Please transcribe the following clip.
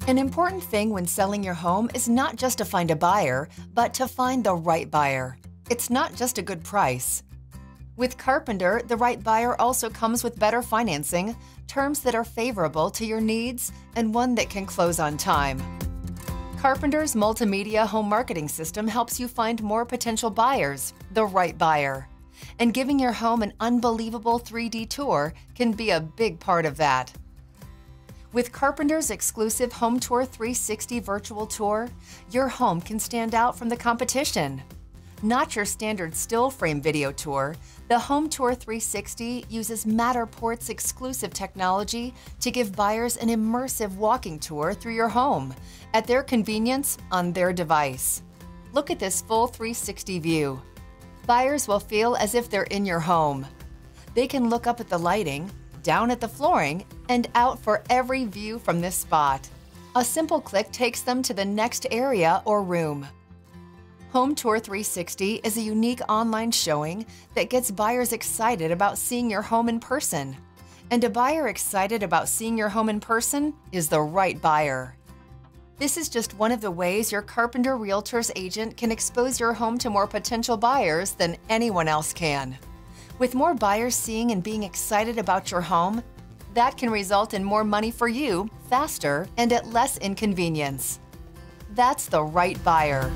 An important thing when selling your home is not just to find a buyer, but to find the right buyer. It's not just a good price. With Carpenter, the right buyer also comes with better financing, terms that are favorable to your needs, and one that can close on time. Carpenter's multimedia home marketing system helps you find more potential buyers, the right buyer. And giving your home an unbelievable 3D tour can be a big part of that. With Carpenter's exclusive HomeTour 360 virtual tour, your home can stand out from the competition. Not your standard still frame video tour, the HomeTour 360 uses Matterport's exclusive technology to give buyers an immersive walking tour through your home, at their convenience on their device. Look at this full 360 view. Buyers will feel as if they're in your home. They can look up at the lighting, down at the flooring, and out for every view from this spot. A simple click takes them to the next area or room. HomeTour 360 is a unique online showing that gets buyers excited about seeing your home in person. And a buyer excited about seeing your home in person is the right buyer. This is just one of the ways your Carpenter Realtors agent can expose your home to more potential buyers than anyone else can. With more buyers seeing and being excited about your home, that can result in more money for you, faster, and at less inconvenience. That's the right buyer.